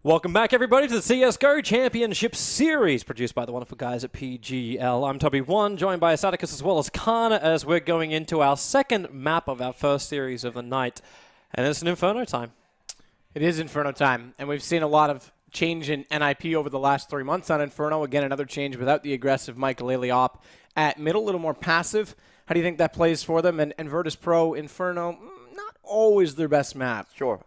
Welcome back, everybody, to the CSGO Championship Series, produced by the wonderful guys at PGL. I'm Toby1, joined by Asadicus as well as Khan, as we're going into our second map of our first series of the night. And it's an Inferno time. It is Inferno time, and we've seen a lot of change in NiP over the last 3 months on Inferno. Again, another change without the aggressive Michael op at middle, a little more passive. How do you think that plays for them? And Virtus.pro, Inferno, not always their best map. Sure.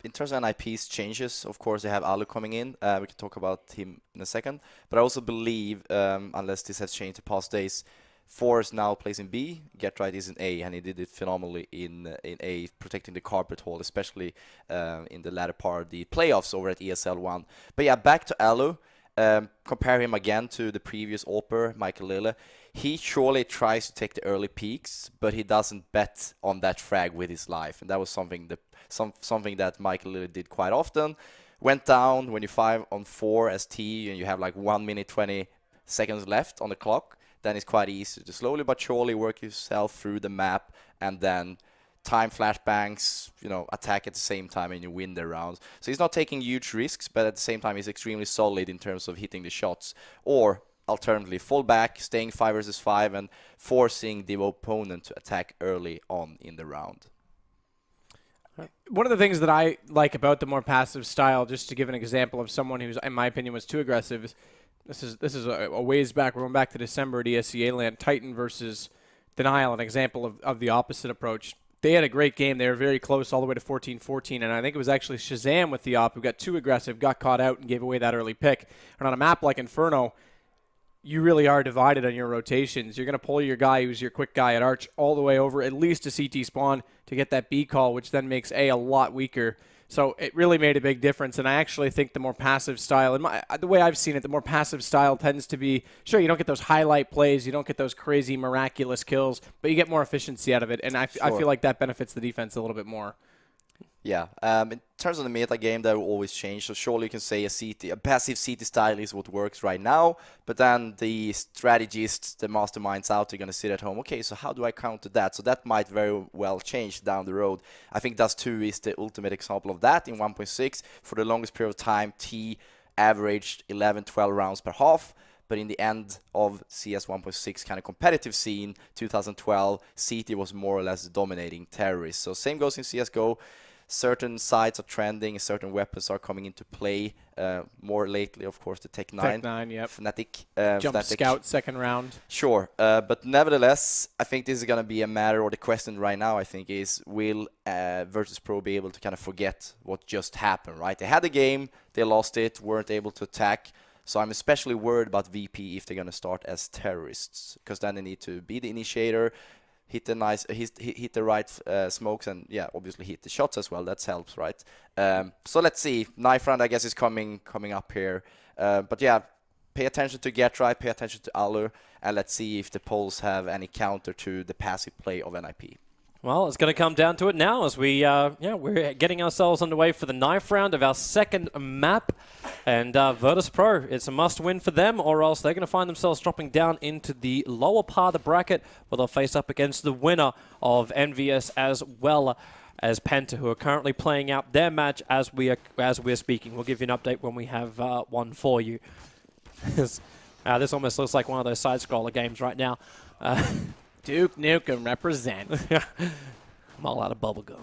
In terms of NiP's changes, of course, they have Alu coming in. We can talk about him in a second. But I also believe, unless this has changed the past days, Force now plays in B, GetRight is in A, and he did it phenomenally in A, protecting the carpet hole, especially in the latter part of the playoffs over at ESL 1. But yeah, back to Alu. Compare him again to the previous AWPer, Michael Lille. He surely tries to take the early peaks, but he doesn't bet on that frag with his life. And that was something that Michael Lille did quite often. Went down when you're 5-on-4 as T and you have like 1 minute 20 seconds left on the clock. Then it's quite easy to slowly but surely work yourself through the map and then time flashbangs, attack at the same time and you win the rounds. So he's not taking huge risks, but at the same time he's extremely solid in terms of hitting the shots. Or alternatively, fall back, staying 5 versus 5 and forcing the opponent to attack early on in the round. One of the things that I like about the more passive style, just to give an example of someone who's, in my opinion, was too aggressive, is this is a ways back. We're going back to December at ESEA land. Titan versus Denial, an example of the opposite approach. They had a great game. They were very close all the way to 14-14, and I think it was actually Shazam with the op who got too aggressive, got caught out, and gave away that early pick. And on a map like Inferno, you really are divided on your rotations. You're going to pull your guy who's your quick guy at Arch all the way over, at least to CT spawn, to get that B call, which then makes A a lot weaker. So it really made a big difference, and I actually think the more passive style, and the way I've seen it, the more passive style tends to be, sure, you don't get those highlight plays, you don't get those crazy miraculous kills, but you get more efficiency out of it, and I feel like that benefits the defense a little bit more. Yeah, in terms of the meta game, that will always change. So surely you can say a passive CT style is what works right now. But then the strategists, the masterminds out, are going to sit at home. Okay, so how do I counter that? So that might very well change down the road. I think Dust 2 is the ultimate example of that. In 1.6, for the longest period of time, T averaged 11-12 rounds per half. But in the end of CS 1.6 kind of competitive scene, 2012, CT was more or less dominating terrorists. So same goes in CSGO. Certain sides are trending, certain weapons are coming into play. More lately, of course, the Tech 9. Yep. Fnatic. Jump Scout, second round. Sure, but nevertheless, I think this is going to be a matter, or the question right now, I think, is will Virtus.pro be able to kind of forget what just happened, right? They had a game, they lost it, weren't able to attack. So I'm especially worried about VP if they're going to start as terrorists, because then they need to be the initiator, hit the right smokes, and yeah, obviously hit the shots as well. That helps, right? So let's see. Knife round, I guess, is coming up here. But yeah, pay attention to GetRight, pay attention to Alu, and let's see if the polls have any counter to the passive play of NiP. Well, it's going to come down to it now as we're getting ourselves underway for the knife round of our second map. And Virtus.pro, it's a must-win for them, or else they're going to find themselves dropping down into the lower part of the bracket, where they'll face up against the winner of NVS as well as Penta, who are currently playing out their match as we're speaking. We'll give you an update when we have one for you. This almost looks like one of those side-scroller games right now. Duke Nukem represent. I'm all out of bubblegum.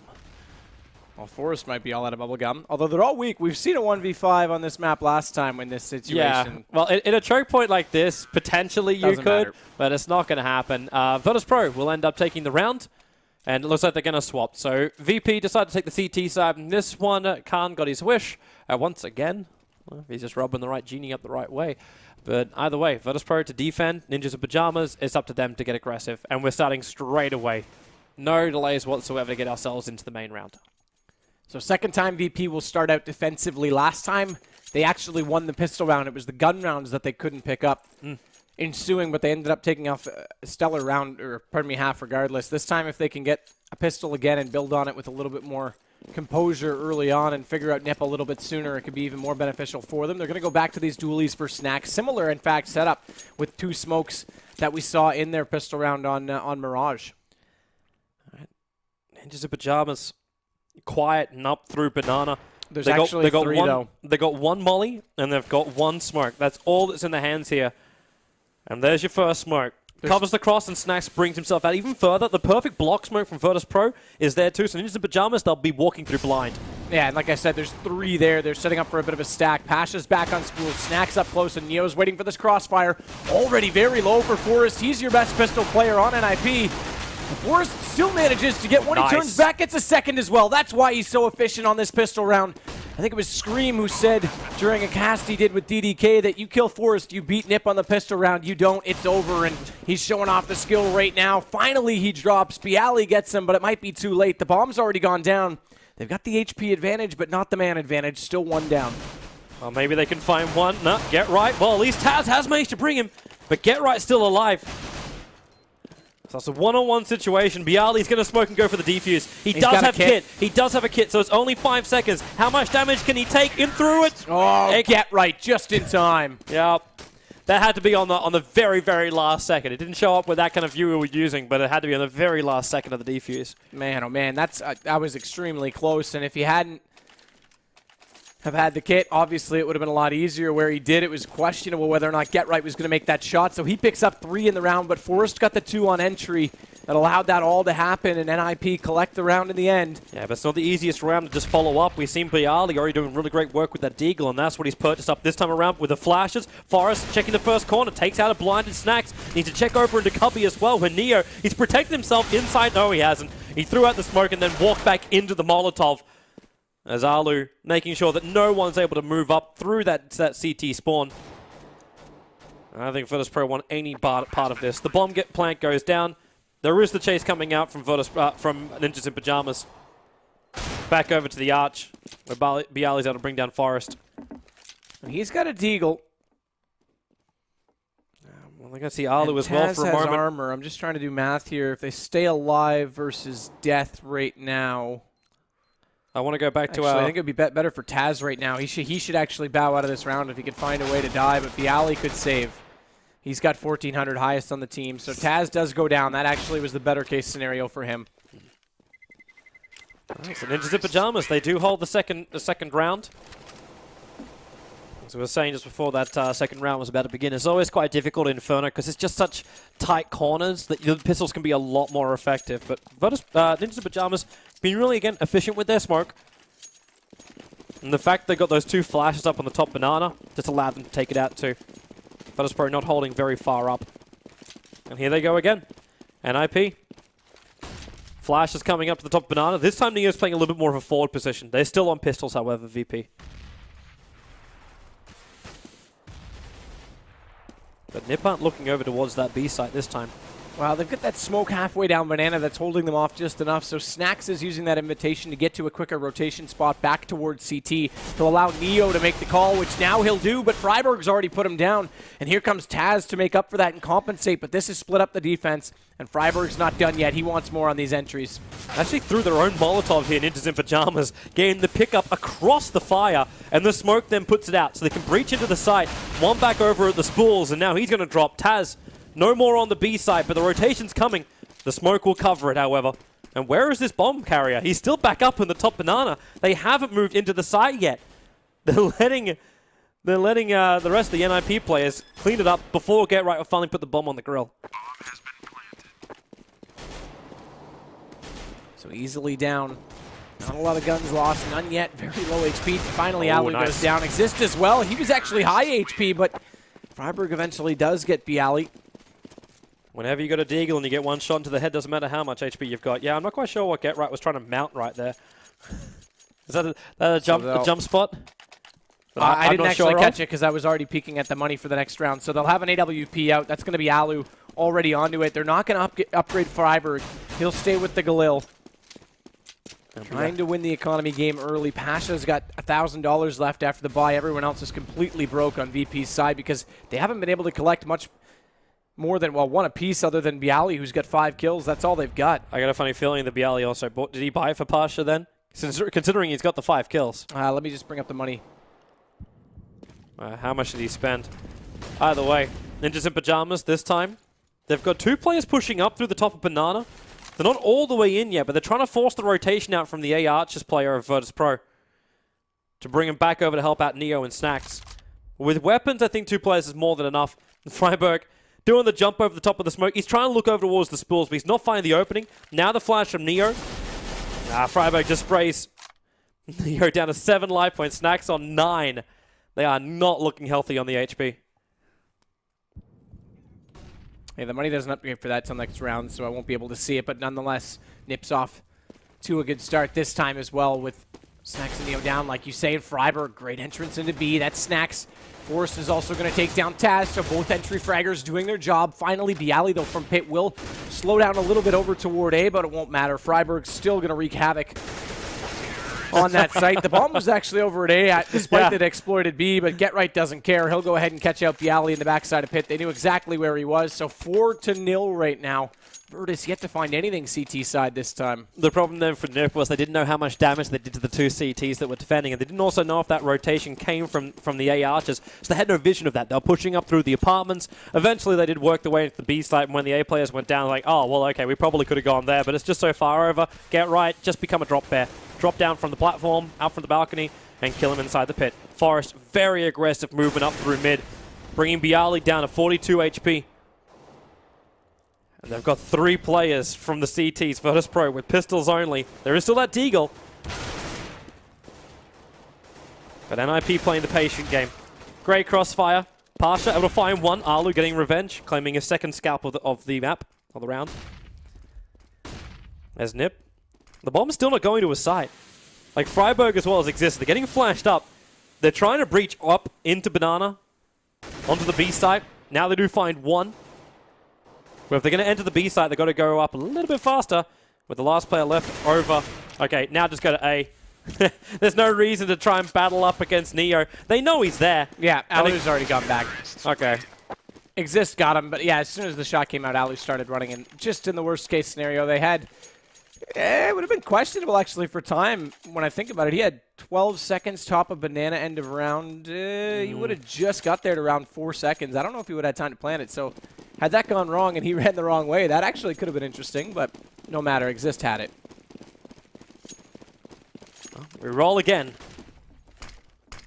Well, Forest might be all out of bubblegum. Although they're all weak. We've seen a 1v5 on this map last time in this situation. Yeah. Well, in a choke point like this, potentially you could, matter. But it's not going to happen. Virtus.pro will end up taking the round, and it looks like they're going to swap. So VP decided to take the CT side, and this one, Khan got his wish once again. Well, he's just rubbing the right genie up the right way. But either way, Virtus.pro to defend, Ninjas in Pajamas, it's up to them to get aggressive. And we're starting straight away. No delays whatsoever to get ourselves into the main round. So second time VP will start out defensively. Last time, they actually won the pistol round. It was the gun rounds that they couldn't pick up ensuing, but they ended up taking off a stellar round, or pardon me, half regardless. This time, if they can get a pistol again and build on it with a little bit more composure early on and figure out NiP a little bit sooner, it could be even more beneficial for them. They're going to go back to these dualies for snacks. Similar, in fact, setup with 2 smokes that we saw in their pistol round on Mirage. All right. Ninjas in Pajamas, quiet and up through Banana. There's actually three, though. They got one molly, and they've got one smoke. That's all that's in their hands here. And there's your first smoke. Covers the cross, and Snacks brings himself out even further. The perfect block smoke from Virtus.pro is there too, so Ninjas in Pajamas, they'll be walking through blind. Yeah, and like I said, there's three there. They're setting up for a bit of a stack. Pasha's back on spool, Snacks up close, and Neo's waiting for this crossfire. Already very low for Forrest. He's your best pistol player on NiP. Forrest still manages to get one. Nice. He turns back, gets a second as well. That's why he's so efficient on this pistol round. I think it was Scream who said during a cast he did with DDK that you kill Forrest, you beat NiP on the pistol round. You don't, it's over, and he's showing off the skill right now. Finally, he drops. Bialy gets him, but it might be too late. The bomb's already gone down. They've got the HP advantage, but not the man advantage. Still one down. Well, maybe they can find one. No, Get Right. Well, at least Taz has managed to bring him, but Get Right's still alive. So it's a one-on-one situation. Bialy's going to smoke and go for the defuse. He does have kit. He does have a kit, so it's only 5 seconds. How much damage can he take in through it? Oh, Get Right, just in time. Yeah. That had to be on the very, very last second. It didn't show up with that kind of view we were using, but it had to be on the very last second of the defuse. Man, oh man, that was extremely close, and if he hadn't have had the kit, obviously it would have been a lot easier. Where he did, it was questionable whether or not Get Right was going to make that shot, so he picks up 3 in the round, but Forrest got the 2 on entry that allowed that all to happen, and NiP collect the round in the end. Yeah, but it's not the easiest round to just follow up. We've seen Bialy already doing really great work with that Deagle, and that's what he's purchased up this time around with the flashes. Forrest checking the first corner, takes out a blinded Snacks. Needs to check over into Cubby as well, when Neo, he's protected himself inside. No, he hasn't. He threw out the smoke and then walked back into the Molotov. As Alu making sure that no one's able to move up through that CT spawn. I think Virtus.pro want any part of this. The bomb plant goes down. There is the chase coming out from from Ninjas in Pajamas. Back over to the arch, where Bialy's able to bring down Forrest. And he's got a Deagle. Well, they're going to see Alu as well for a moment. Armor. I'm just trying to do math here. If they stay alive versus death right now, I want to go back to I think it would be better for Taz right now. He should actually bow out of this round if he could find a way to die, but Bialy could save. He's got 1,400 highest on the team, so Taz does go down. That actually was the better case scenario for him. Right, so Ninjas in Pajamas, they do hold the second round. As we were saying just before that second round was about to begin, it's always quite difficult in Inferno because it's just such tight corners that the pistols can be a lot more effective. But Ninjas in Pajamas been really, again, efficient with their smoke. And the fact they got those 2 flashes up on the top banana just allowed them to take it out too. Virtus.pro not holding very far up. And here they go again. NiP. Flash is coming up to the top banana. This time Neo's playing a little bit more of a forward position. They're still on pistols, however, VP. But NiP aren't looking over towards that B site this time. Well, they've got that smoke halfway down banana that's holding them off just enough, so Snacks is using that invitation to get to a quicker rotation spot back towards CT to allow Neo to make the call, which now he'll do, but Freiburg's already put him down, and here comes Taz to make up for that and compensate, but this has split up the defense, and Freiburg's not done yet. He wants more on these entries. Actually threw their own Molotov here, Ninjas in Pajamas, getting the pickup across the fire, and the smoke then puts it out, so they can breach into the site. One back over at the spools, and now he's going to drop. Taz, no more on the B side, but the rotation's coming. The smoke will cover it, however. And where is this bomb carrier? He's still back up in the top banana. They haven't moved into the site yet. They're letting the rest of the NiP players clean it up before Get Right will finally put the bomb on the grill. So easily down. Not a lot of guns lost, none yet. Very low HP. Finally, Alu goes down. Exist as well. He was actually high HP, but Freiburg eventually does get Bialy. Whenever you got a Deagle and you get one shot into the head, doesn't matter how much HP you've got. Yeah, I'm not quite sure what Get Right was trying to mount right there. Is that a jump spot? I didn't actually catch it because I was already peeking at the money for the next round. So they'll have an AWP out. That's going to be Alu already onto it. They're not going to upgrade Freiburg. He'll stay with the Galil. Trying to win the economy game early. Pasha's got $1,000 left after the buy. Everyone else is completely broke on VP's side because they haven't been able to collect much more than, well, one apiece other than Bialy, who's got 5 kills. That's all they've got. I got a funny feeling that Bialy also bought. Did he buy for Pasha then? Considering he's got the 5 kills. Let me just bring up the money. How much did he spend? Either way, Ninjas in Pajamas this time. They've got 2 players pushing up through the top of Banana. They're not all the way in yet, but they're trying to force the rotation out from the A Archers player of Virtus.pro. to bring him back over to help out Neo and Snacks. With weapons, I think 2 players is more than enough. Freiburg doing the jump over the top of the smoke. He's trying to look over towards the spools, but he's not finding the opening. Now the flash from Neo. Freiburg just sprays Neo down to 7 life points. Snacks on 9. They are not looking healthy on the HP. Yeah, the money doesn't upgrade for that till next round, so I won't be able to see it. But nonetheless, Nips off to a good start this time as well with Snacks and Neo down, like you say. And Freiburg, great entrance into B. That's Snacks. Forrest is also going to take down Taz, so both entry fraggers doing their job. Finally, Bialy, though, from pit will slow down a little bit over toward A, but it won't matter. Freiburg's still going to wreak havoc on that site. The bomb was actually over at A, despite that it exploited B, but Get Right doesn't care. He'll go ahead and catch out Bialy in the backside of pit. They knew exactly where he was, so 4-0 right now. Virtus yet to find anything CT side this time. The problem then for NiP was they didn't know how much damage they did to the 2 CTs that were defending, and they didn't also know if that rotation came from the A archers, so they had no vision of that. They were pushing up through the apartments. Eventually they did work their way into the B site, and when the A players went down, like, oh, well, okay, we probably could have gone there, but it's just so far over. Get Right, just become a drop bear. Drop down from the platform, out from the balcony, and kill him inside the pit. Forrest, very aggressive movement up through mid, bringing Bialy down to 42 HP. And they've got 3 players from the CTs, Virtus.pro, with pistols only. There is still that Deagle. But NiP playing the patient game. Great crossfire. Pasha able to find one. Alu getting revenge, claiming his 2nd scalp of the map, of the round. There's NiP. The bomb's still not going to his site. Like Freiburg as well as Exist. They're getting flashed up. They're trying to breach up into Banana, onto the B site. Now they do find one. But if they're going to enter the B site, they've got to go up a little bit faster with the last player left over. Okay, now just go to A. There's no reason to try and battle up against Neo. They know he's there. Yeah, Alu's already gone back. Okay. Exist got him, but yeah, as soon as the shot came out, Alu started running. And just in the worst case scenario, they had... it would have been questionable, actually, for time. When I think about it, he had 12 seconds top of Banana end of round. He would have just got there to around 4 seconds. I don't know if he would have had time to plan it. So had that gone wrong and he ran the wrong way, that actually could have been interesting. But no matter, Exist had it. We roll again.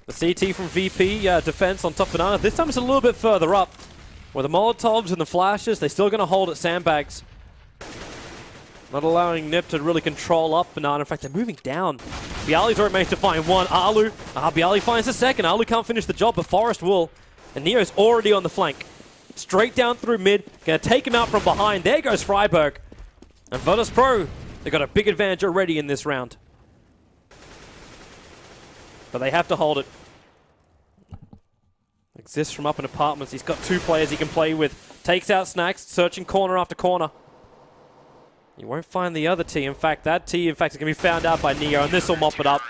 The CT from VP defense on top of Banana. This time it's a little bit further up. With the Molotovs and the flashes, they're still going to hold at sandbags. Not allowing NiP to really control up Banana. In fact, they're moving down. Bialy's already managed to find one. Alu. Bialy finds the 2nd. Alu can't finish the job, but Forrest will. And Neo's already on the flank. Straight down through mid. Gonna take him out from behind. There goes Freiburg. And Virtus.pro, they've got a big advantage already in this round. But they have to hold it. Exists from up in apartments. He's got 2 players he can play with. Takes out Snacks, searching corner after corner. You won't find the other T. In fact, that T, is going to be found out by Neo, and this will mop it up.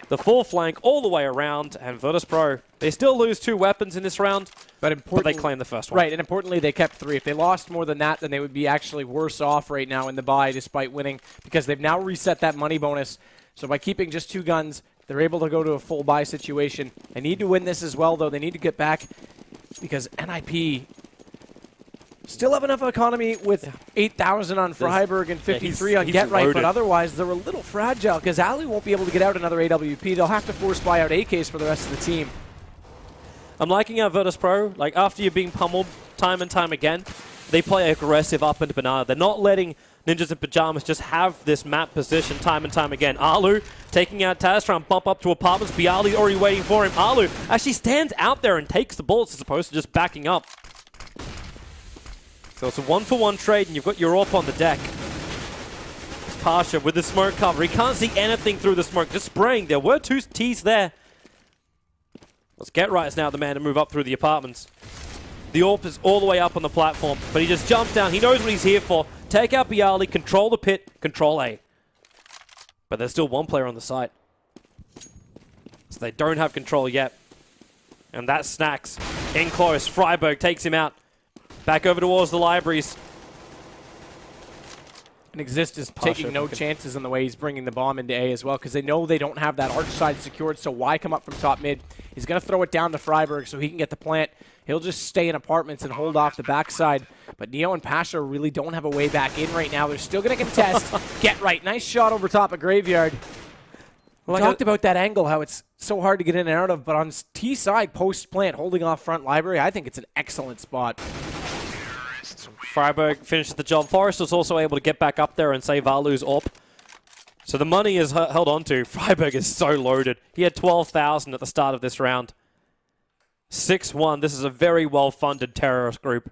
The full flank all the way around, and Virtus.pro, they still lose 2 weapons in this round, but they claim the first one. Right, and importantly, they kept 3. If they lost more than that, then they would be actually worse off right now in the bye, despite winning, because they've now reset that money bonus. So by keeping just 2 guns, they're able to go to a full buy situation. They need to win this as well, though. They need to get back, because NiP still have enough economy with 8,000 on Freiburg and 53 on Get Right, but otherwise they're a little fragile because Alu won't be able to get out another AWP. They'll have to force buy out AKs for the rest of the team. I'm liking our Virtus.pro. Like, after you're being pummeled time and time again, they play aggressive up into Banana. They're not letting Ninjas in Pajamas just have this map position time and time again. Alu taking out Taz, trying to bump up to apartments. Bialy already waiting for him. Alu actually stands out there and takes the bullets as opposed to just backing up. So it's a 1-for-1 trade, and you've got your AWP on the deck. It's Pasha with the smoke cover. He can't see anything through the smoke, just spraying. There were 2 Ts there. Let's Get Right is now the man to move up through the apartments. The AWP is all the way up on the platform, but he just jumps down. He knows what he's here for. Take out Bialy, control the pit, control A. But there's still 1 player on the site. So they don't have control yet. And that's Snacks. In close, Freiburg takes him out. Back over towards the libraries. And Exist is taking no chances in the way he's bringing the bomb into A as well, because they know they don't have that arch side secured, so why come up from top mid? He's going to throw it down to Freiburg so he can get the plant. He'll just stay in apartments and hold off the backside. But Neo and Pasha really don't have a way back in right now. They're still going to contest. Get Right. Nice shot over top of Graveyard. We talked about that angle, how it's so hard to get in and out of, but on T side, post plant, holding off front library, I think it's an excellent spot. Freiburg finishes the job. Forrest was also able to get back up there and save Alu's AWP. So the money is held on to. Freiburg is so loaded. He had 12,000 at the start of this round. 6-1. This is a very well-funded terrorist group.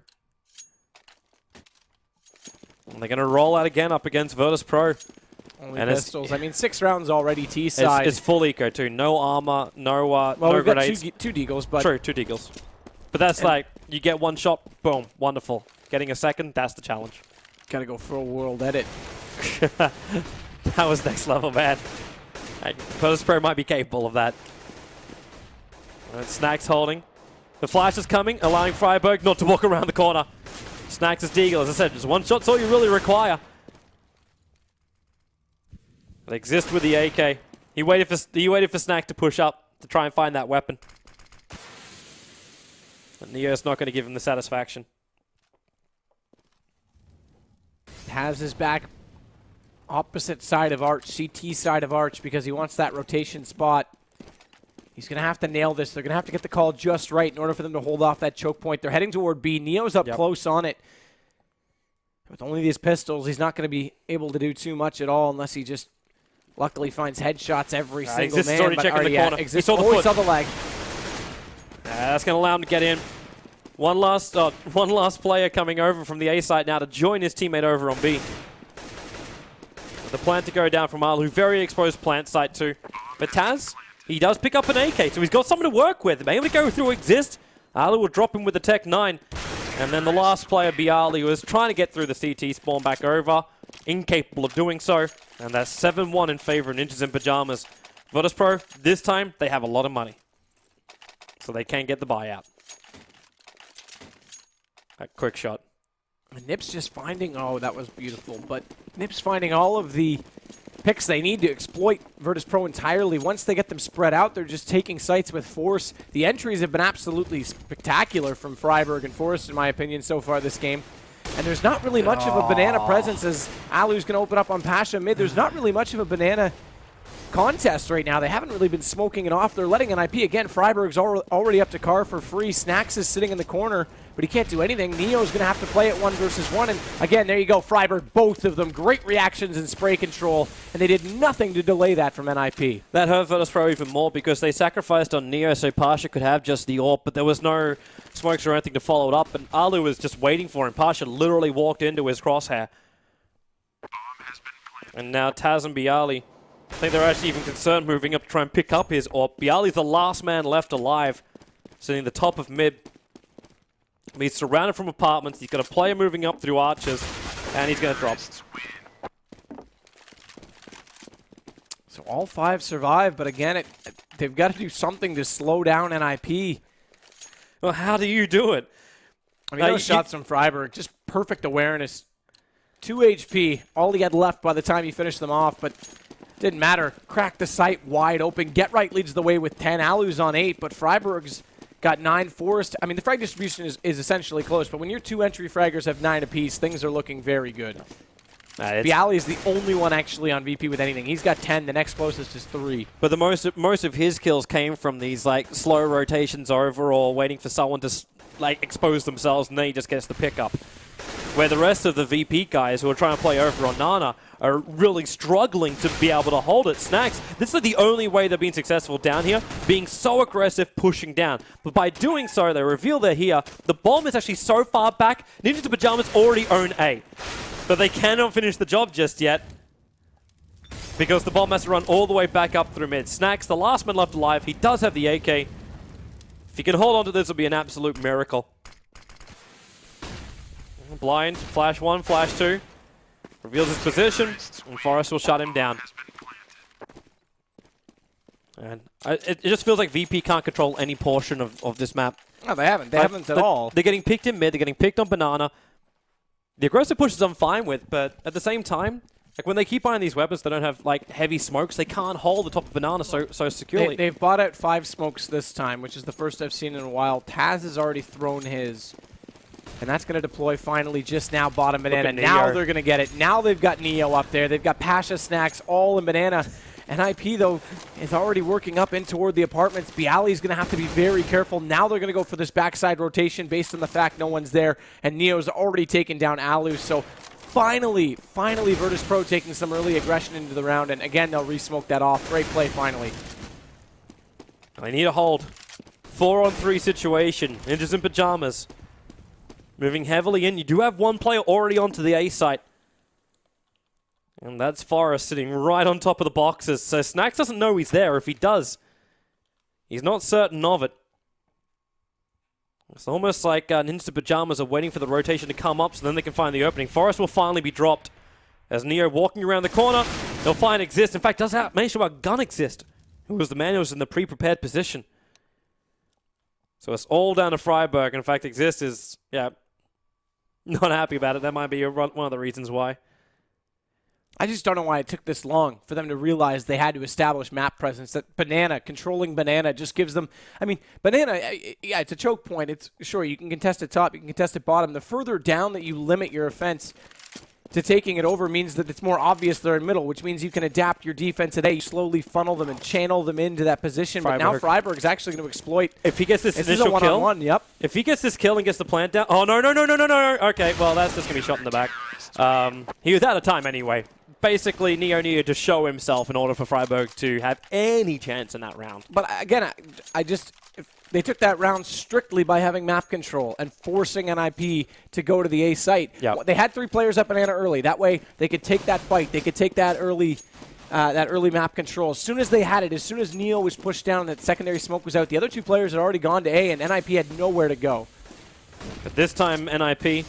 And they're going to roll out again up against Virtus.pro. Only and pistols. I mean, 6 rounds already, T side. It's full eco too. No armor, no well, no we've grenades. Got two deagles, but... True, 2 deagles. But that's like, you get one shot, boom, wonderful. Getting a second, that's the challenge. Gotta go for a world edit. That was next level, man. Virtus.pro might be capable of that. And Snacks holding. The flash is coming, allowing Freiburg not to walk around the corner. Snacks is deagle, as I said, just one shot's all you really require. They exist with the AK. He waited for Snack to push up to try and find that weapon. And Neo's not going to give him the satisfaction. Has his back opposite side of Arch, CT side of Arch, because he wants that rotation spot. He's going to have to nail this. They're going to have to get the call just right in order for them to hold off that choke point. They're heading toward B. Neo's up close on it. With only these pistols, he's not going to be able to do too much at all unless he just luckily finds headshots every single man. Already checking the corner. He saw the leg. That's going to allow him to get in. One last player coming over from the A side now to join his teammate over on B. With the plant to go down from Alu. Very exposed plant site too. But Taz, he does pick up an AK, so he's got someone to work with. Able to go through exist. Alu will drop him with the Tech 9. And then the last player, Bialy, was trying to get through the CT spawn back over. Incapable of doing so. And that's 7-1 in favor of Ninjas in Pajamas. Virtus.pro, this time, they have a lot of money. So they can get the buyout. A quick shot. And NiP's just finding, oh, that was beautiful, but NiP's finding all of the picks they need to exploit Virtus.pro entirely. Once they get them spread out, they're just taking sites with force. The entries have been absolutely spectacular from Freiburg and Forrest, in my opinion, so far this game. And there's not really much of a banana presence as Alu's going to open up on Pasha mid. There's not really much of a banana contest right now. They haven't really been smoking it off. They're letting an IP. Again, Freiburg's already up to car for free. Snacks is sitting in the corner, but he can't do anything. Neo's going to have to play it 1 versus 1. And again, there you go, Freiburg, both of them. Great reactions and spray control, and they did nothing to delay that from NiP. That hurt Virtus.pro even more because they sacrificed on Neo so Pasha could have just the AWP, but there was no smokes or anything to follow it up, and Alu was just waiting for him. Pasha literally walked into his crosshair. And now Taz and Bialy, I think they're actually even concerned moving up to try and pick up his AWP. Bialy's the last man left alive, sitting at the top of mid. He's surrounded from apartments. He's got a player moving up through arches, and he's going to drop. So all 5 survive, but again, they've got to do something to slow down NiP. Well, how do you do it? I mean, those shots from Freiburg, just perfect awareness. 2 HP, all he had left by the time he finished them off, but didn't matter. Cracked the site wide open. Get Right leads the way with 10. Alu's on 8, but Freiburg's got 9. Forrest, I mean, the frag distribution is essentially close, but when your 2 entry fraggers have 9 apiece, things are looking very good. Bialy is the only one actually on VP with anything. He's got 10. The next closest is 3. But the most of his kills came from these like slow rotations over or waiting for someone to like expose themselves, and then he just gets the pickup. Where the rest of the VP guys who are trying to play over on Nana are really struggling to be able to hold it. Snacks, this is the only way they've been successful down here, being so aggressive, pushing down. But by doing so, they reveal they're here. The bomb is actually so far back, Ninjas in Pajamas already own A. But they cannot finish the job just yet, because the bomb has to run all the way back up through mid. Snacks, the last man left alive, he does have the AK. If he can hold on to this, it'll be an absolute miracle. Blind, flash 1, flash 2. Reveals his position, and Forrest will shut him down. And it just feels like VP can't control any portion of this map. No, they haven't. They haven't at all. They're getting picked in mid, they're getting picked on banana. The aggressive pushes I'm fine with, but at the same time, like when they keep buying these weapons, they don't have like heavy smokes, they can't hold the top of banana so securely. They've bought out 5 smokes this time, which is the first I've seen in a while. Taz has already thrown his. And that's going to deploy finally just now bottom banana. Now they're going to get it. Now they've got Neo up there. They've got Pasha, Snacks all in banana. NiP, though, is already working up in toward the apartments. Bialy's going to have to be very careful. Now they're going to go for this backside rotation based on the fact no one's there, and Neo's already taken down Alu. So finally, Virtus.pro taking some early aggression into the round, and again, they'll re-smoke that off. Great play, finally. They need a hold. 4-on-3 situation. Ninjas in pajamas. Moving heavily in. You do have one player already onto the A site. And that's Forrest sitting right on top of the boxes. So Snacks doesn't know he's there. If he does, he's not certain of it. It's almost like Ninja Pajamas are waiting for the rotation to come up so then they can find the opening. Forrest will finally be dropped. As Neo walking around the corner, they'll find Exist. In fact, does manage to outgun Exist, who was the man who was in the pre-prepared position. So it's all down to Freiburg. In fact, Exist is, not happy about it. That might be one of the reasons why. I just don't know why it took this long for them to realize they had to establish map presence. That Banana, controlling Banana, just gives them... I mean, Banana, yeah, it's a choke point. It's sure, you can contest it top, you can contest it bottom. The further down that you limit your offense to taking it over means that it's more obvious they're in middle, which means you can adapt your defense today. You slowly funnel them and channel them into that position. But now Freiburg's actually going to exploit... If he gets this is initial a one-on-one, kill, yep. If he gets this kill and gets the plant down... Oh, no. Okay, well, that's just going to be shot in the back. He was out of time anyway. Basically, Neo needed to show himself in order for Freiburg to have any chance in that round. But again, they took that round strictly by having map control and forcing NiP to go to the A site. Yep. They had 3 players up Banana early. That way, they could take that fight. They could take that early map control. As soon as they had it, as soon as Neo was pushed down and that secondary smoke was out, the other 2 players had already gone to A, and NiP had nowhere to go. But this time, NiP...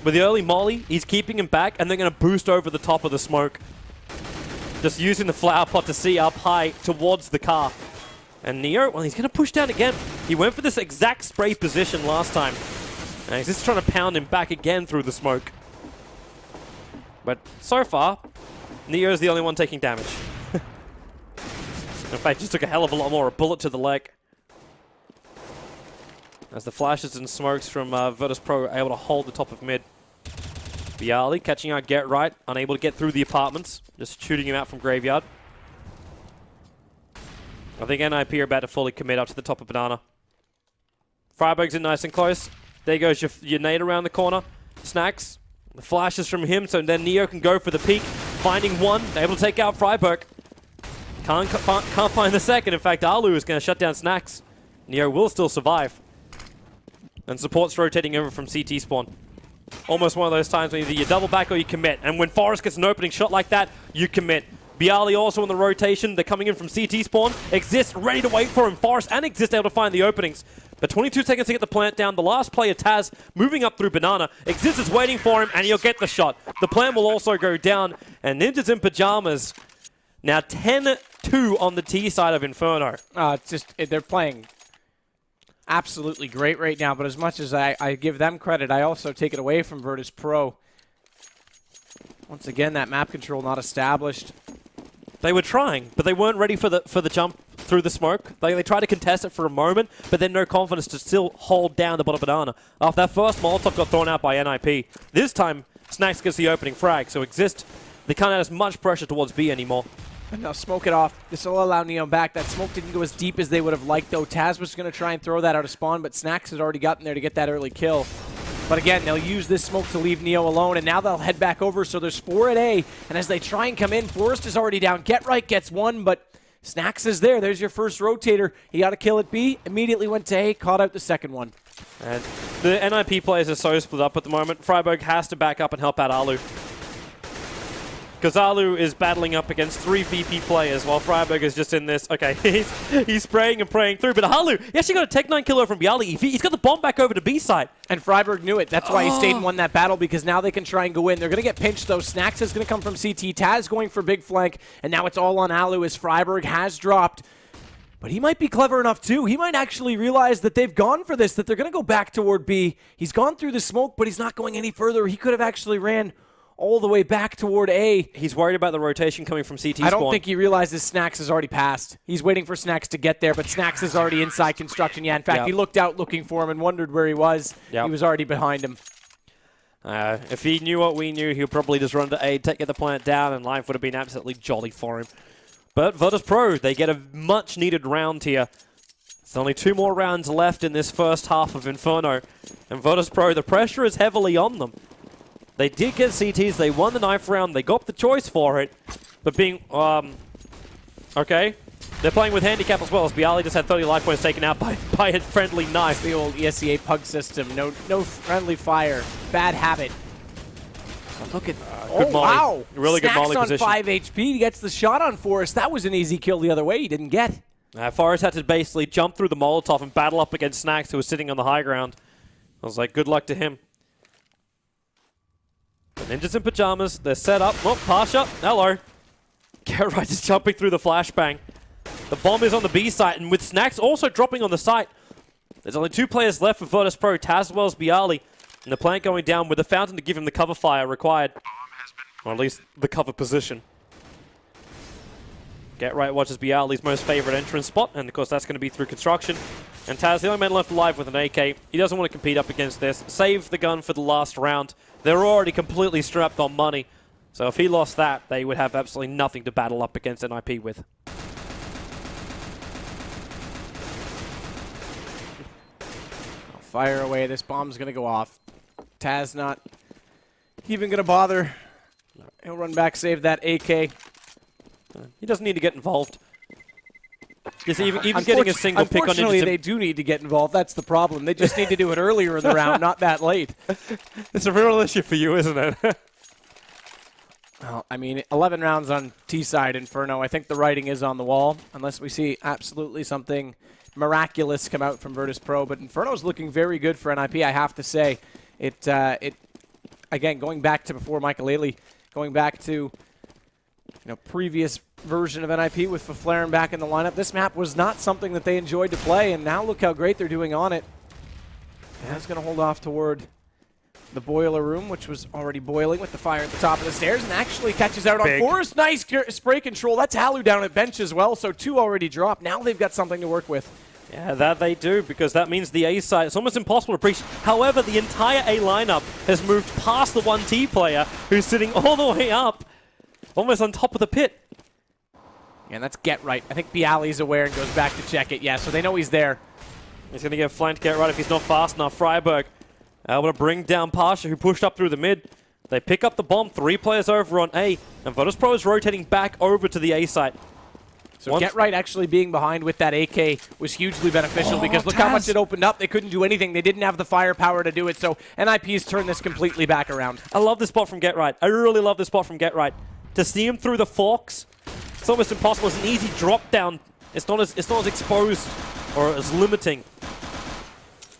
with the early molly, he's keeping him back, and they're going to boost over the top of the smoke. Just using the flower pot to see up high towards the car. And Neo, well, he's going to push down again. He went for this exact spray position last time. And he's just trying to pound him back again through the smoke. But so far, Neo's the only one taking damage. In fact, just took a hell of a lot more, a bullet to the leg. As the flashes and smokes from Virtus.pro are able to hold the top of mid. Bialy catching out Get Right, unable to get through the apartments, just shooting him out from Graveyard. I think NiP are about to fully commit up to the top of Banana. Freiburg's in nice and close. There goes your nade around the corner. Snacks, the flashes from him, so then Neo can go for the peak. Finding one, able to take out Freiburg. Can't find the second. In fact, Alu is going to shut down Snacks. Neo will still survive. And support's rotating over from CT spawn. Almost one of those times when either you double back or you commit. And when Forrest gets an opening shot like that, you commit. Bialy also in the rotation. They're coming in from CT spawn. Exist ready to wait for him. Forrest and Exist able to find the openings. But 22 seconds to get the plant down. The last player, Taz, moving up through Banana. Exist is waiting for him, and he'll get the shot. The plant will also go down. And Ninjas in Pajamas now 10-2 on the T side of Inferno. It's just, they're playing absolutely great right now, but as much as I give them credit, I also take it away from Virtus.pro. Once again, that map control not established. They were trying, but they weren't ready for the jump through the smoke. They tried to contest it for a moment, but then no confidence to still hold down the bottom Banana. After that first Molotov got thrown out by NiP, this time Snacks gets the opening frag, so Exist, they can't add as much pressure towards B anymore. And now smoke it off. This will allow Neo back. That smoke didn't go as deep as they would have liked, though. Taz was going to try and throw that out of spawn, but Snacks had already gotten there to get that early kill. But again, they'll use this smoke to leave Neo alone, and now they'll head back over, so there's 4 at A. And as they try and come in, Forrest is already down. Get Right gets 1, but Snacks is there. There's your first rotator. He got a kill at B, immediately went to A, caught out the second one. And the NiP players are so split up at the moment. Freiburg has to back up and help out Alu. Because Alu is battling up against 3 VP players while Freiburg is just in this. Okay, he's spraying and praying through. But Alu, he actually got a Tech 9 killer from Bialy. He's got the bomb back over to B side. And Freiburg knew it. That's why he stayed and won that battle, because now they can try and go in. They're going to get pinched, though. Snacks is going to come from CT. Taz going for big flank. And now it's all on Alu as Freiburg has dropped. But he might be clever enough, too. He might actually realize that they've gone for this, that they're going to go back toward B. He's gone through the smoke, but he's not going any further. He could have actually ran all the way back toward A. He's worried about the rotation coming from CT spawn. I don't think he realizes Snacks has already passed. He's waiting for Snacks to get there, but Snacks is already inside construction. Yeah, in fact, he looked out looking for him and wondered where he was. He was already behind him. If he knew what we knew, he would probably just run to A, get the plant down, and life would have been absolutely jolly for him. But Virtus.pro, they get a much needed round here. There's only 2 more rounds left in this first half of Inferno. And Virtus.pro, the pressure is heavily on them. They did get CTs, they won the knife round, they got the choice for it. But being, okay. They're playing with handicap as well, as Bialy just had 30 life points taken out by a friendly knife. The old ESEA pug system, no friendly fire, bad habit. Look at, good molly. Wow! Really good molly on position. 5 HP, he gets the shot on Forrest. That was an easy kill the other way, he didn't get. Forrest had to basically jump through the Molotov and battle up against Snacks, who was sitting on the high ground. I was like, good luck to him. The Ninjas in Pajamas, they're set up. Oh, Pasha, hello. Get-Right is jumping through the flashbang. The bomb is on the B site, and with Snacks also dropping on the site. There's only 2 players left for Virtus.pro, Taz as well as Bialy. And the plant going down with the fountain to give him the cover fire required. Or at least the cover position. Get-Right watches Bialy's most favorite entrance spot, and of course that's going to be through construction. And Taz, the only man left alive with an AK, he doesn't want to compete up against this. Save the gun for the last round. They're already completely strapped on money. So if he lost that, they would have absolutely nothing to battle up against NiP with. Fire away, this bomb's gonna go off. Taz not even gonna bother. He'll run back, save that AK. He doesn't need to get involved. Even getting a single pick on Unfortunately, Ninjas. they do need to get involved. That's the problem. They just need to do it earlier in the round, not that late. It's a real issue for you, isn't it? Well, I mean, 11 rounds on T-side Inferno. I think the writing is on the wall, unless we see absolutely something miraculous come out from Virtus.pro. But Inferno's looking very good for NiP, I have to say. It again, going back to before Michael Laley, going back to previous version of NiP with Faflaren back in the lineup. This map was not something that they enjoyed to play, and now look how great they're doing on it. And that's going to hold off toward the boiler room, which was already boiling with the fire at the top of the stairs, and actually catches out on Forrest. Nice spray control. That's Halu down at bench as well, so 2 already dropped. Now they've got something to work with. Yeah, that they do, because that means the A side, it's almost impossible to breach. However, the entire A lineup has moved past the 1T player, who's sitting all the way up, almost on top of the pit. And that's Get-Right. I think Bialy's aware and goes back to check it. Yeah, so they know he's there. He's going to get flanked Get-Right if he's not fast enough. Freiburg able to bring down Pasha, who pushed up through the mid. They pick up the bomb, 3 players over on A, and Virtus.pro is rotating back over to the A site. So Get-Right actually being behind with that AK was hugely beneficial because look how much it opened up. They couldn't do anything. They didn't have the firepower to do it, so NiP's turned this completely back around. I love this spot from Get-Right. I really love this spot from Get-Right. To see him through the forks, it's almost impossible. It's an easy drop down. It's not as exposed or as limiting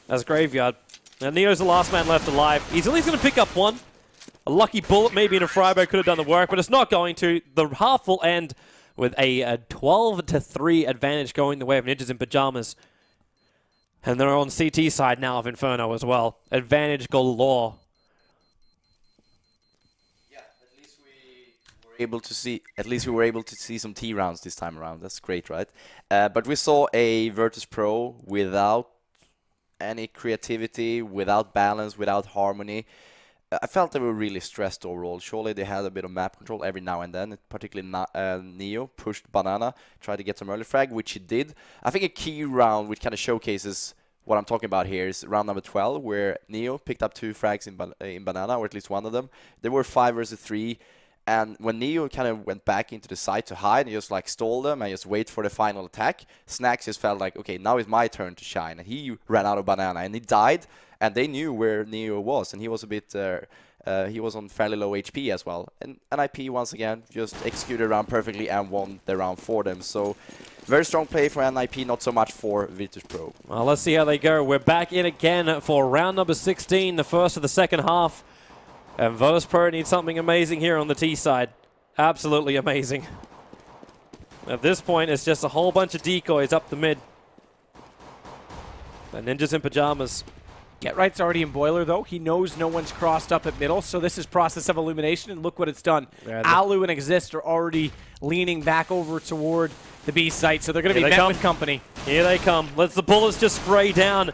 as Graveyard. Now Neo's the last man left alive. He's at least going to pick up 1. A lucky bullet maybe in a Freiburg could have done the work, but it's not going to. The half will end with a 12-3 advantage going the way of Ninjas in Pajamas. And they're on CT side now of Inferno as well. Advantage galore. At least we were able to see some T rounds this time around. That's great, right? But we saw a Virtus.pro without any creativity, without balance, without harmony. I felt they were really stressed overall. Surely they had a bit of map control every now and then. Particularly Neo pushed Banana, tried to get some early frag, which he did. I think a key round which kind of showcases what I'm talking about here is round number 12, where Neo picked up 2 frags in Banana, or at least one of them. There were 5 versus 3. And when Neo kind of went back into the site to hide and just like stole them and just wait for the final attack, Snacks just felt like, okay, now it's my turn to shine. And he ran out of Banana and he died, and they knew where Neo was, and he was a bit, he was on fairly low HP as well. And NiP once again just executed around perfectly and won the round for them. So very strong play for NiP, not so much for Virtus.pro. Well, let's see how they go. We're back in again for round number 16, the first of the second half. And Virtus.pro needs something amazing here on the T side. Absolutely amazing. At this point, it's just a whole bunch of decoys up the mid. The Ninjas in Pajamas. Get-Right's already in boiler, though. He knows no one's crossed up at middle, so this is process of illumination, and look what it's done. Alu and Exist are already leaning back over toward the B site, so they're going to be met with company. Here they come. Let's the bullets just spray down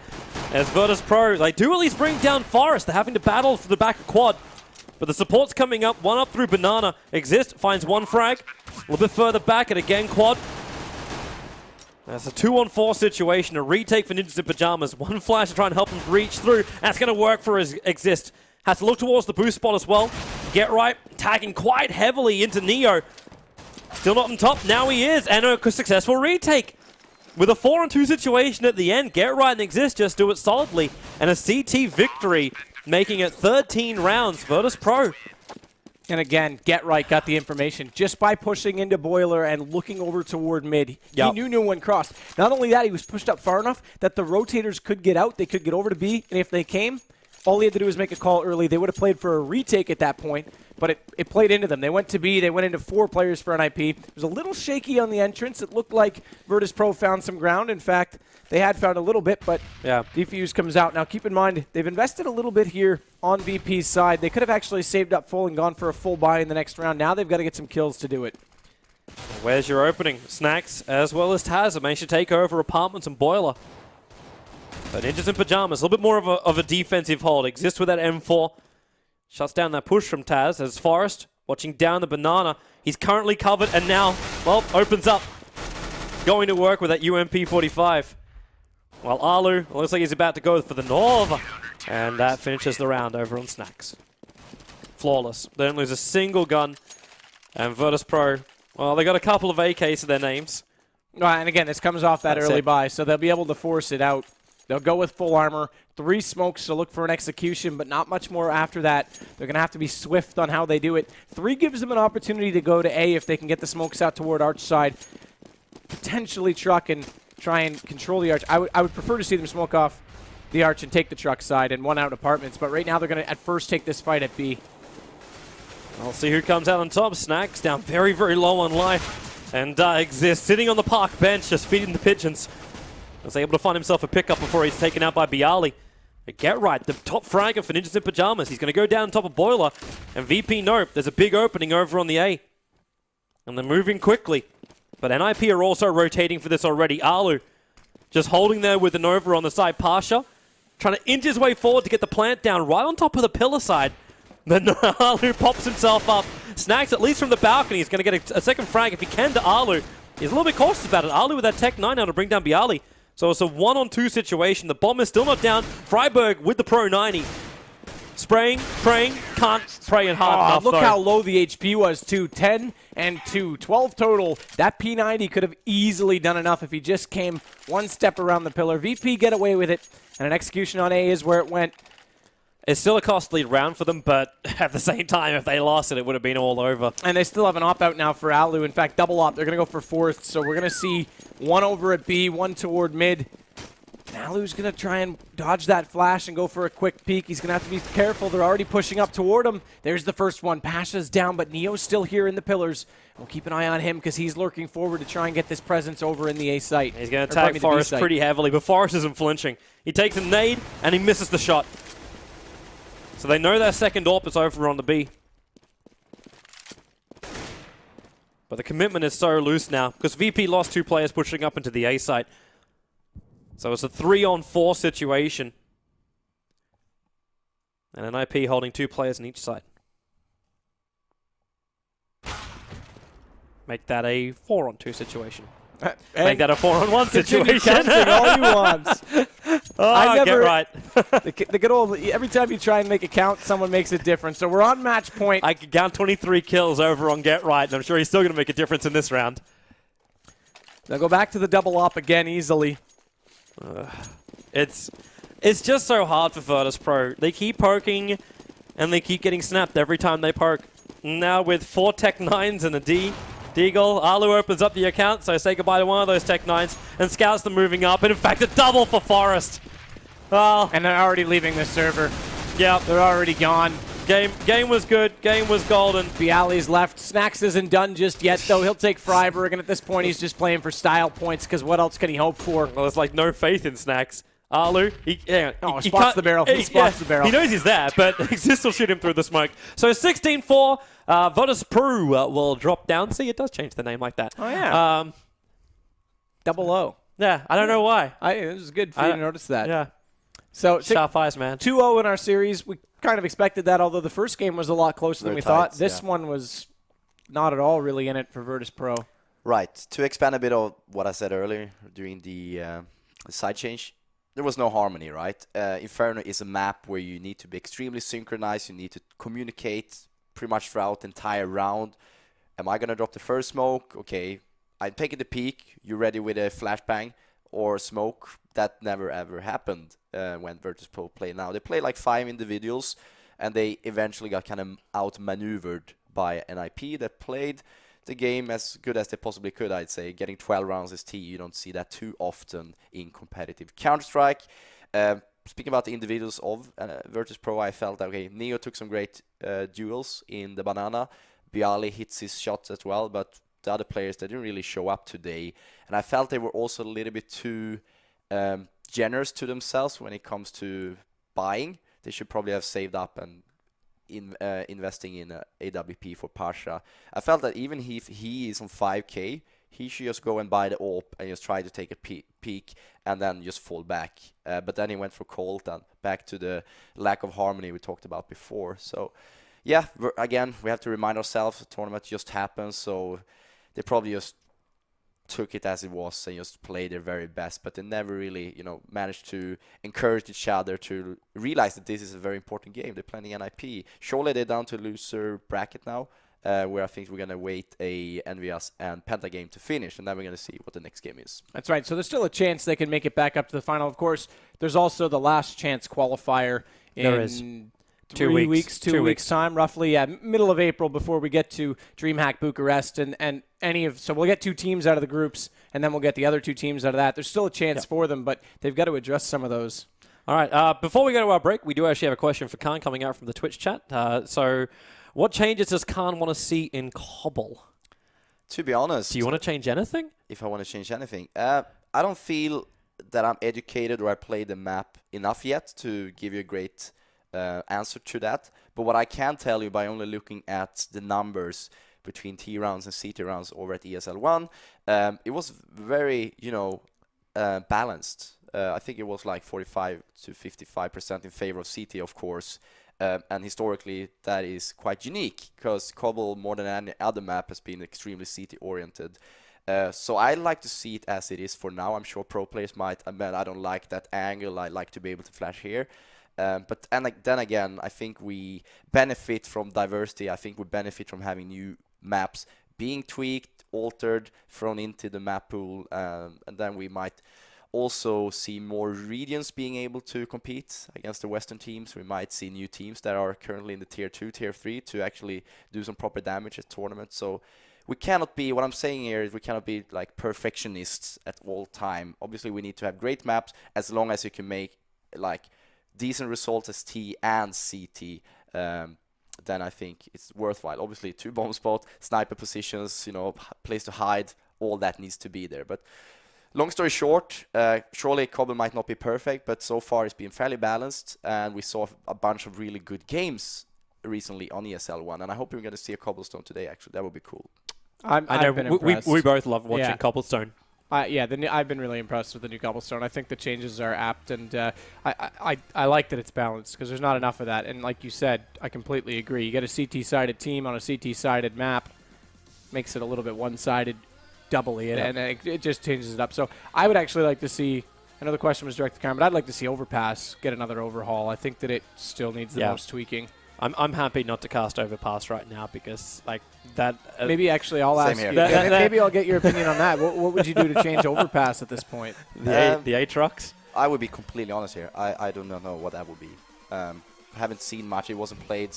as Virtus.pro. They do at least bring down Forrest. They're having to battle for the back of quad. But the support's coming up. One up through Banana. Exist finds one frag. A little bit further back, and again quad. That's a 2-on-4 situation. A retake for Ninjas in Pajamas. One flash to try and help him reach through. That's going to work for his Exist. Has to look towards the boost spot as well. Get right. Tagging quite heavily into Neo. Still not on top. Now he is. And a successful retake. With a 4-on-2 situation at the end, Get Right and Exist just do it solidly. And a CT victory, making it 13 rounds. Virtus.pro. And again, Get Right got the information just by pushing into Boiler and looking over toward mid. He knew no one crossed. Not only that, he was pushed up far enough that the rotators could get out. They could get over to B, and if they came, all he had to do was make a call early. They would have played for a retake at that point, but it played into them. They went to B. They went into 4 players for NiP. It was a little shaky on the entrance. It looked like Virtus.pro found some ground. In fact, they had found a little bit, but Defuse comes out. Now, keep in mind, they've invested a little bit here on VP's side. They could have actually saved up full and gone for a full buy in the next round. Now they've got to get some kills to do it. Where's your opening? Snacks as well as Taz have managed to take over Apartments and Boiler. But Ninjas in Pajamas, a little bit more of a defensive hold. Exists with that M4. Shuts down that push from Taz as Forrest watching down the Banana. He's currently covered and now, well, opens up. Going to work with that UMP-45. While Alu looks like he's about to go for the Nova. And that finishes the round over on Snacks. Flawless. They don't lose a single gun. And Virtus.pro, well, they got a couple of AKs to their names. And again, this comes off that early buy, so they'll be able to force it out. They'll go with full armor, 3 smokes to look for an execution, but not much more after that. They're going to have to be swift on how they do it. 3 gives them an opportunity to go to A if they can get the smokes out toward Arch side. Potentially truck and try and control the Arch. I would prefer to see them smoke off the Arch and take the truck side and 1 out Apartments, but right now they're going to at first take this fight at B. I'll see who comes out on top. Snacks down very, very low on life. And Exist sitting on the park bench just feeding the pigeons. Was able to find himself a pickup before he's taken out by Bialy. But Get Right, the top fragger for Ninjas in Pajamas. He's going to go down top of Boiler. And VP, nope. There's a big opening over on the A. And they're moving quickly. But NiP are also rotating for this already. Alu just holding there with the Nova on the side. Pasha trying to inch his way forward to get the plant down right on top of the pillar side. Then Alu pops himself up. Snacks, at least from the balcony, he's going to get a second frag if he can to Alu. He's a little bit cautious about it. Alu with that Tech 9 now to bring down Bialy. So it's a 1-on-2 situation. The bomb is still not down. Freiburg with the Pro 90. Spraying, praying, can't pray it hard enough. Look though. how low the HP was, too. 10 and 2, 12 total. That P90 could have easily done enough if he just came 1 step around the pillar. VP get away with it, and an execution on A is where it went. It's still a costly round for them, but at the same time, if they lost it, it would have been all over. And they still have an op out now for Alu. In fact, double op. They're going to go for 4th, so we're going to see 1 over at B, 1 toward mid. Alu's going to try and dodge that flash and go for a quick peek. He's going to have to be careful. They're already pushing up toward him. There's the first one. Pasha's down, but Neo's still here in the pillars. We'll keep an eye on him because he's lurking forward to try and get this presence over in the A site. He's going to tag Forrest pretty heavily, but Forrest isn't flinching. He takes a nade, and he misses the shot. So they know their second AWP is over on the B. But the commitment is so loose now, because VP lost 2 players pushing up into the A site. So it's a 3-on-4 situation. And NiP holding 2 players in each side. Make that a 4-on-2 situation. Make that a 4-on-1 situation. All you want. Get right. the good old, every time you try and make a count, someone makes a difference. So we're on match point. I could count 23 kills over on Get Right, and I'm sure he's still going to make a difference in this round. They'll go back to the double op again easily. It's just so hard for Virtus.pro. They keep poking, and they keep getting snapped every time they poke. Now with 4 Tech 9s and a Deagle, Alu opens up the account, so say goodbye to one of those Tech 9s, and scouts them moving up, and in fact a double for Forrest. Oh. And they're already leaving the server. Yeah. They're already gone. Game was good. Game was golden. Bialy's left. Snacks isn't done just yet, though. He'll take Freiburg, and at this point he's just playing for style points, because what else can he hope for? Well, there's like no faith in Snacks. Alu, he spots the barrel. He spots the barrel. He knows he's there, but Exist will shoot him through the smoke. So 16-4, Virtus.pro will drop down. See, it does change the name like that. Oh, yeah. Double O. Yeah, I don't know why. It was good for you to notice that. Yeah. So Sharp eyes, man. 2-0 in our series. We kind of expected that, although the first game was a lot closer than we thought. This one was not at all really in it for Virtus.pro. Right. To expand a bit on what I said earlier during the side change, there was no harmony, right? Inferno is a map where you need to be extremely synchronized. You need to communicate pretty much throughout the entire round. Am I going to drop the first smoke? Okay, I'm taking the peek. You ready with a flashbang or smoke? That never ever happened when Virtus.pro play now. They play like 5 individuals, and they eventually got kind of outmaneuvered by NiP that played the game as good as they possibly could, I'd say. Getting 12 rounds as T, you don't see that too often in competitive Counter-Strike. Speaking about the individuals of Virtus.pro, I felt that, okay, Neo took some great duels in the banana. Bialy hits his shots as well, but the other players, they didn't really show up today. And I felt they were also a little bit too generous to themselves when it comes to buying. They should probably have saved up and investing in AWP for Pasha. I felt that even if he is on 5k, he should just go and buy the AWP and just try to take a peek and then just fall back. But then he went for Colt and back to the lack of harmony we talked about before. So yeah, again, we have to remind ourselves the tournament just happened, so they probably just took it as it was and just played their very best, but they never really, managed to encourage each other to realize that this is a very important game. They're playing NiP. Surely they're down to loser bracket now, where I think we're going to wait a NVS and Penta game to finish, and then we're going to see what the next game is. That's right. So there's still a chance they can make it back up to the final. Of course, there's also the last chance qualifier in 2 weeks time, roughly. Yeah, middle of April before we get to DreamHack Bucharest, and so we'll get 2 teams out of the groups, and then we'll get the other 2 teams out of that. There's still a chance for them, but they've got to address some of those. All right. Before we go to our break, we do actually have a question for Khan coming out from the Twitch chat. So what changes does Khan want to see in Cobble? To be honest, do you want to change anything? If I want to change anything, I don't feel that I'm educated or I played the map enough yet to give you a great answer to that. But what I can tell you by only looking at the numbers between T rounds and CT rounds over at ESL1, it was very, balanced. I think it was like 45 to 55% in favor of CT, of course. And historically, that is quite unique because Cobble, more than any other map, has been extremely CT-oriented. So I like to see it as it is for now. I'm sure pro players might admit I don't like that angle. I like to be able to flash here. But then again, I think we benefit from diversity. I think we benefit from having new maps being tweaked, altered, thrown into the map pool. And then we might also see more regions being able to compete against the Western teams. We might see new teams that are currently in the Tier 2, Tier 3 to actually do some proper damage at tournaments. So we cannot be, what I'm saying here is we cannot be like perfectionists at all time. Obviously, we need to have great maps as long as you can make like decent results as T and CT. Then I think it's worthwhile. Obviously, 2 bomb spots, sniper positions, place to hide, all that needs to be there. But long story short, surely Cobble might not be perfect, but so far it's been fairly balanced, and we saw a bunch of really good games recently on ESL1, and I hope we're going to see a Cobblestone today, actually. That would be cool. I've been impressed. We both love watching Cobblestone. I've been really impressed with the new Cobblestone. I think the changes are apt, and I like that it's balanced because there's not enough of that. And like you said, I completely agree. You get a CT-sided team on a CT-sided map, makes it a little bit one-sided, doubly, and it just changes it up. So I would actually like to see, another question was directed to Karen, but I'd like to see Overpass get another overhaul. I think that it still needs the most tweaking. I'm happy not to cast Overpass right now because like that. Maybe actually I'll ask you. Maybe I'll get your opinion on that. What would you do to change Overpass at this point? The Aatrox? I would be completely honest here. I do not know what that would be. I haven't seen much. It wasn't played,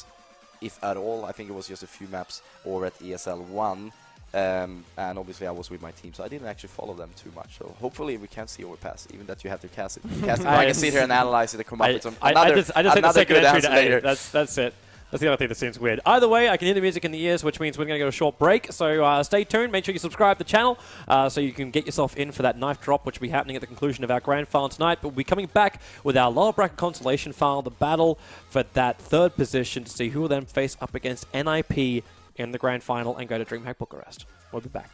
if at all. I think it was just a few maps over at ESL1. And obviously I was with my team, so I didn't actually follow them too much. So hopefully we can see Overpass, even that you have to cast it. I can sit here and analyze it and come up with some another good answer later. That's it. That's the other thing that seems weird. Either way, I can hear the music in the ears, which means we're going to go to a short break. So stay tuned. Make sure you subscribe to the channel so you can get yourself in for that knife drop, which will be happening at the conclusion of our grand final tonight. But we'll be coming back with our lower bracket consolation final, the battle for that 3rd position to see who will then face up against NiP in the grand final and go to DreamHack Bucharest. We'll be back.